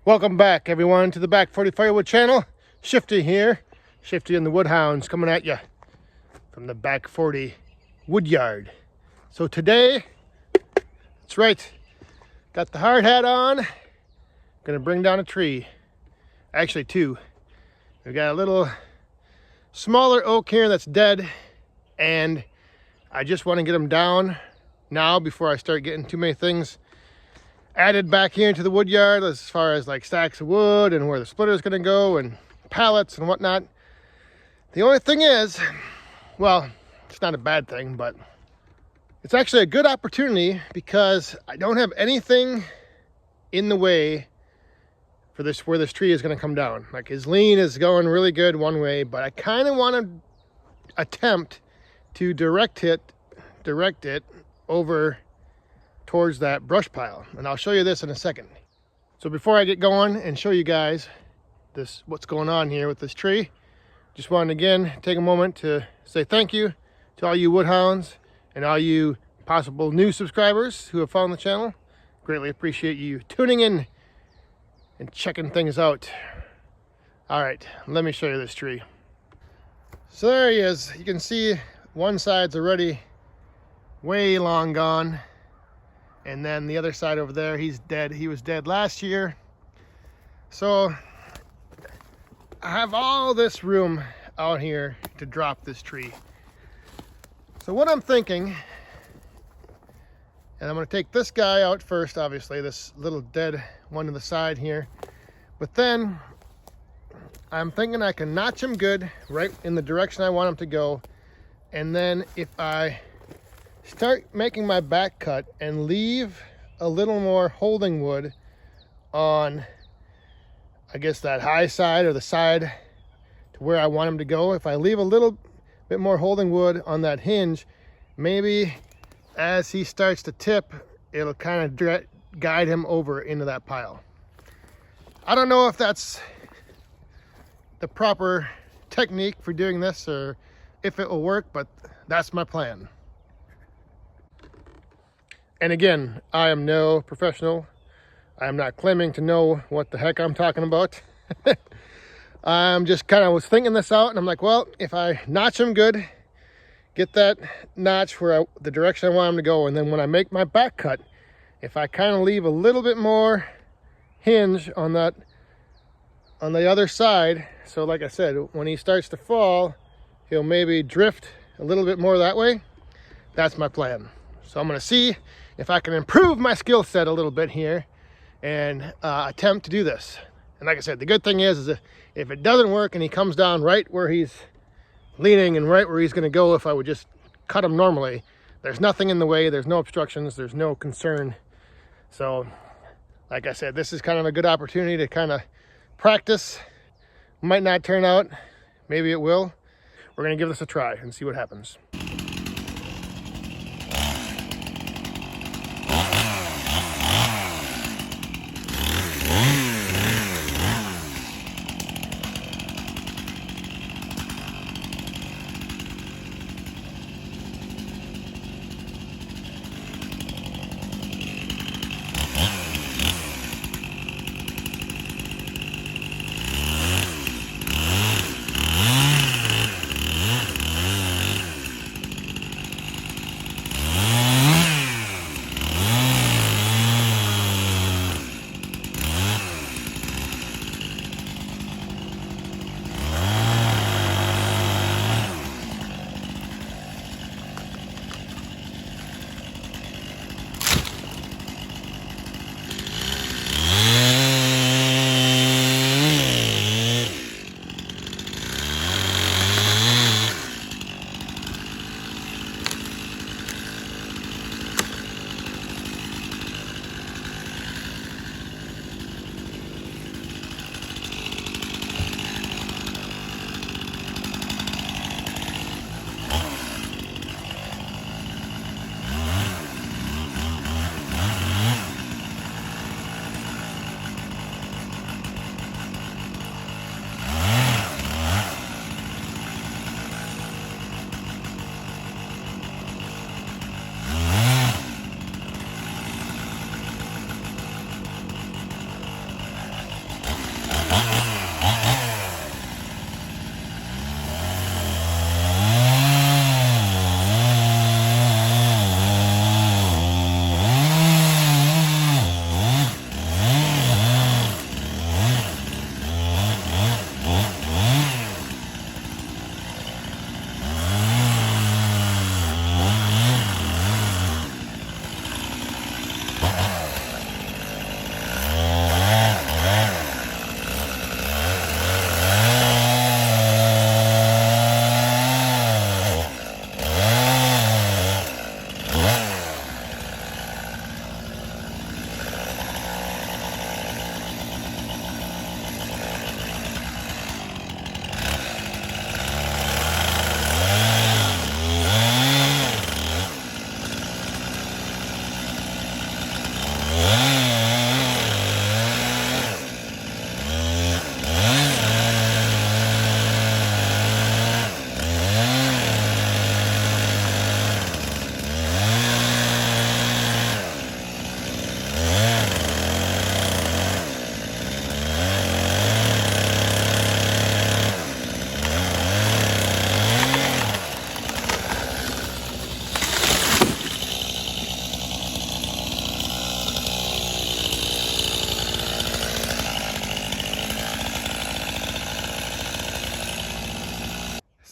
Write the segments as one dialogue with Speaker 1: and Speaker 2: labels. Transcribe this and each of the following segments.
Speaker 1: Welcome back, everyone, to the Back 40 Firewood channel. Shifty here. Shifty and the Woodhounds coming at you from the Back 40 wood yard. So today, that's right, got the hard hat on. Gonna bring down a tree. Actually, two. We've got a little smaller oak here that's dead, and I just want to get them down now before I start getting too many things added back here into the wood yard, as far as like stacks of wood and where the splitter is going to go and pallets and whatnot. The only thing is, well, it's not a bad thing, but it's actually a good opportunity because I don't have anything in the way for this, where this tree is going to come down. Like, his lean is going really good one way, but I kind of want to attempt to direct it over towards that brush pile, and I'll show you this in a second. So before I get going and show you guys what's going on here with this tree, just wanted to again take a moment to say thank you to all you woodhounds and all you possible new subscribers who have found the channel. Greatly appreciate you tuning in and checking things out. All right, let me show you this tree. So there he is. You can see one side's already way long gone, and then the other side over there, he's dead. He was dead last year. So I have all this room out here to drop this tree. So what I'm thinking, and I'm going to take this guy out first, obviously, this little dead one to the side here. But then I'm thinking I can notch him good right in the direction I want him to go. And then if I start making my back cut and leave a little more holding wood on, I guess, that high side or the side to where I want him to go. If I leave a little bit more holding wood on that hinge, maybe as he starts to tip, it'll kind of guide him over into that pile. I don't know if that's the proper technique for doing this or if it will work, but that's my plan. And again, I am no professional. I am not claiming to know what the heck I'm talking about. I'm just kind of was thinking this out, and I'm like, well, if I notch him good, get that notch where the direction I want him to go, and then when I make my back cut, if I kind of leave a little bit more hinge on that, on the other side, so like I said, when he starts to fall, he'll maybe drift a little bit more that way. That's my plan. So I'm going to see if I can improve my skill set a little bit here and attempt to do this. And like I said, the good thing is if it doesn't work and he comes down right where he's leaning and right where he's going to go, if I would just cut him normally, there's nothing in the way, there's no obstructions, there's no concern. So like I said, this is kind of a good opportunity to kind of practice. Might not turn out, maybe it will. We're going to give this a try and see what happens.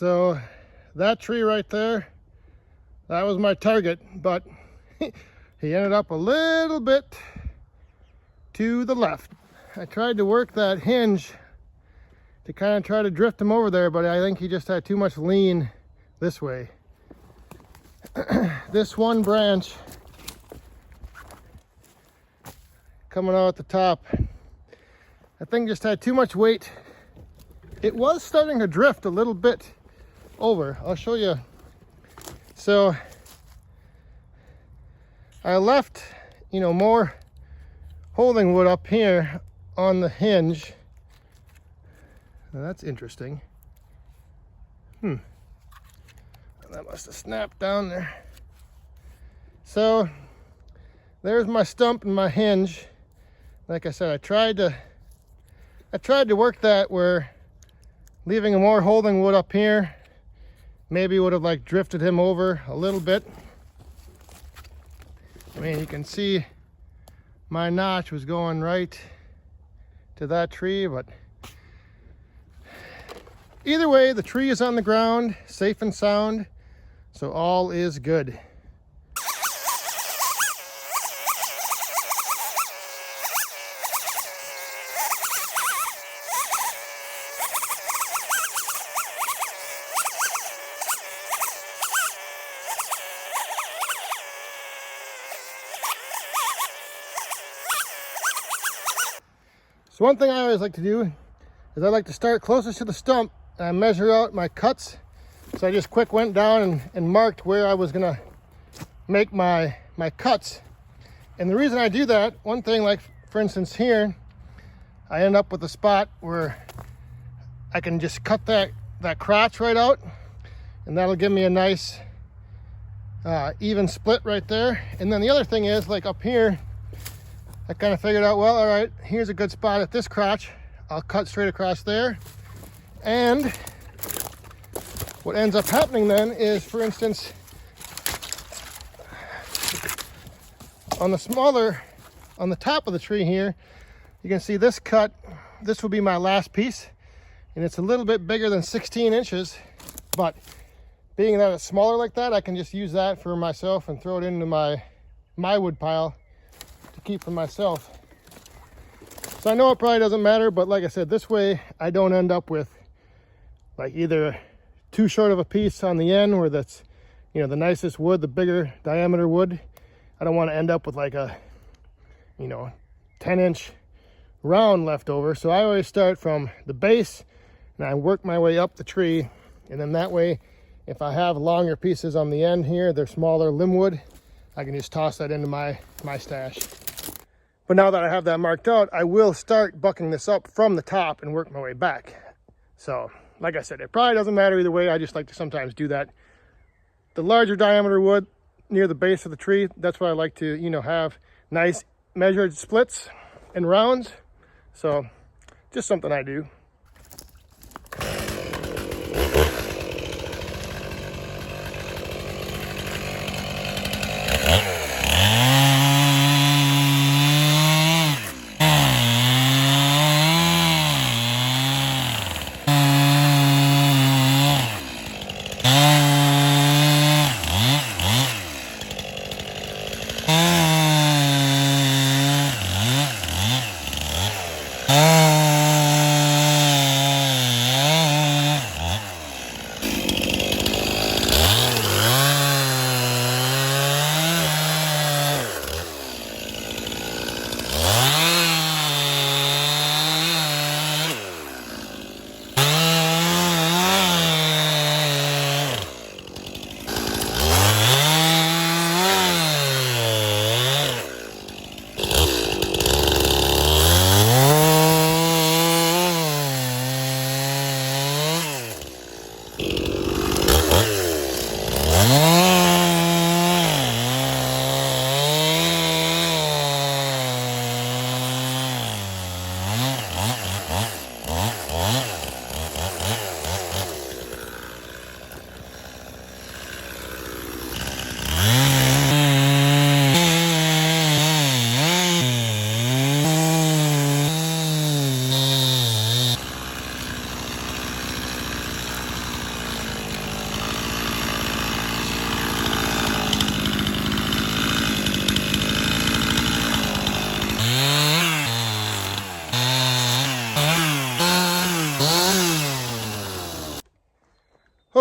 Speaker 1: So that tree right there, that was my target, but he ended up a little bit to the left. I tried to work that hinge to kind of try to drift him over there, but I think he just had too much lean this way. This one branch coming out at the top, I think just had too much weight. It was starting to drift a little bit over. I'll show you. So I left, more holding wood up here on the hinge. Now that's interesting. That must have snapped down there. So there's my stump and my hinge. Like I said, I tried to work that where leaving more holding wood up here maybe would have like drifted him over a little bit. I mean, you can see my notch was going right to that tree, but either way, the tree is on the ground, safe and sound, so all is good. So one thing I always like to do is I like to start closest to the stump and I measure out my cuts. So I just quick went down and marked where I was gonna make my cuts. And the reason I do that, one thing, like for instance here, I end up with a spot where I can just cut that crotch right out, and that'll give me a nice even split right there. And then the other thing is, like up here, I kind of figured out, well, all right, here's a good spot at this crotch. I'll cut straight across there. And what ends up happening then is, for instance, on the top of the tree here, you can see this cut. This will be my last piece, and it's a little bit bigger than 16 inches, but being that it's smaller like that, I can just use that for myself and throw it into my wood pile to keep for myself. So I know it probably doesn't matter, but like I said, this way I don't end up with like either too short of a piece on the end where that's, the nicest wood, the bigger diameter wood. I don't want to end up with like a, 10-inch round left over. So I always start from the base and I work my way up the tree. And then that way, if I have longer pieces on the end here, they're smaller limb wood, I can just toss that into my stash. But now that I have that marked out, I will start bucking this up from the top and work my way back. So, like I said, it probably doesn't matter either way. I just like to sometimes do that. The larger diameter wood near the base of the tree, that's what I like to, have nice measured splits and rounds. So, just something I do.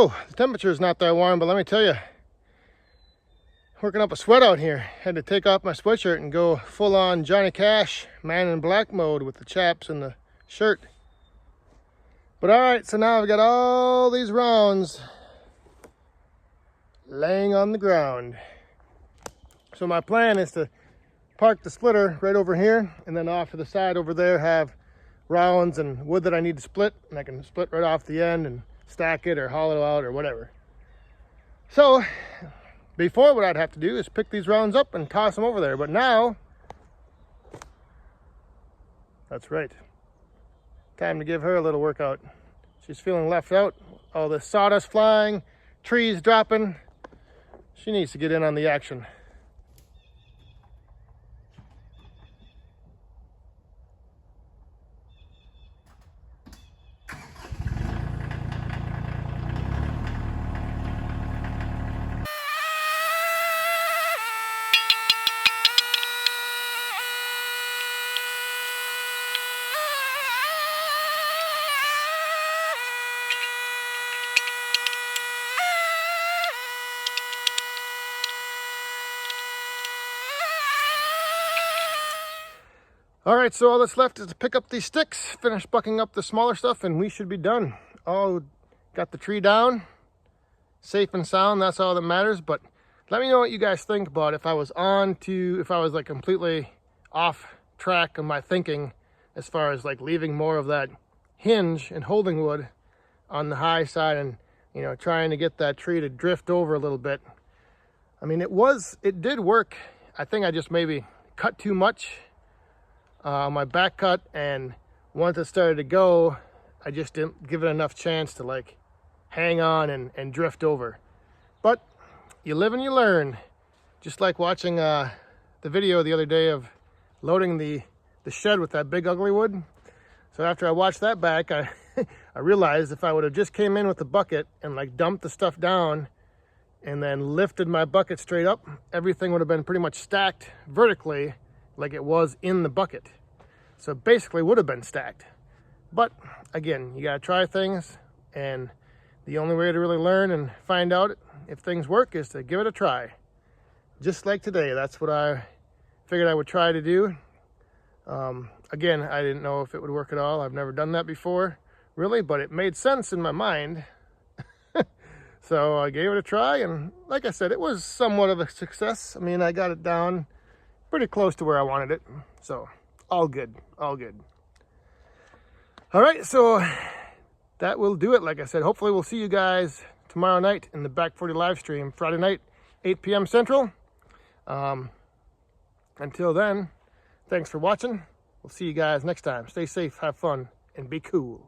Speaker 1: Oh, the temperature is not that warm, but let me tell you, working up a sweat out here. Had to take off my sweatshirt and go full on Johnny Cash, Man in Black mode with the chaps and the shirt. But all right, so now I've got all these rounds laying on the ground. So my plan is to park the splitter right over here, and then off to the side over there have rounds and wood that I need to split, and I can split right off the end and stack it or hollow out or whatever. So before, what I'd have to do is pick these rounds up and toss them over there, but now, that's right, time to give her a little workout. She's feeling left out, all this sawdust flying, trees dropping. She needs to get in on the action. All right, so all that's left is to pick up these sticks, finish bucking up the smaller stuff, and we should be done. All got the tree down, safe and sound, that's all that matters. But let me know what you guys think about if I was like completely off track of my thinking as far as like leaving more of that hinge and holding wood on the high side and, you know, trying to get that tree to drift over a little bit. I mean, it did work. I think I just maybe cut too much my back cut, and once it started to go, I just didn't give it enough chance to like hang on and drift over. But you live and you learn. Just like watching the video the other day of loading the shed with that big ugly wood. So after I watched that back, I realized if I would have just came in with the bucket and like dumped the stuff down and then lifted my bucket straight up, everything would have been pretty much stacked vertically like it was in the bucket. So basically would have been stacked. But again, you gotta try things, and the only way to really learn and find out if things work is to give it a try. Just like today, that's what I figured I would try to do. Again, I didn't know if it would work at all. I've never done that before, really, but it made sense in my mind. So I gave it a try, and like I said, it was somewhat of a success. I mean, I got it down pretty close to where I wanted it. So all good, all good. All right, so that will do it. Like I said, hopefully we'll see you guys tomorrow night in the Back 40 live stream, Friday night, 8 p.m. Central. Until then, thanks for watching. We'll see you guys next time. Stay safe, have fun, and be cool.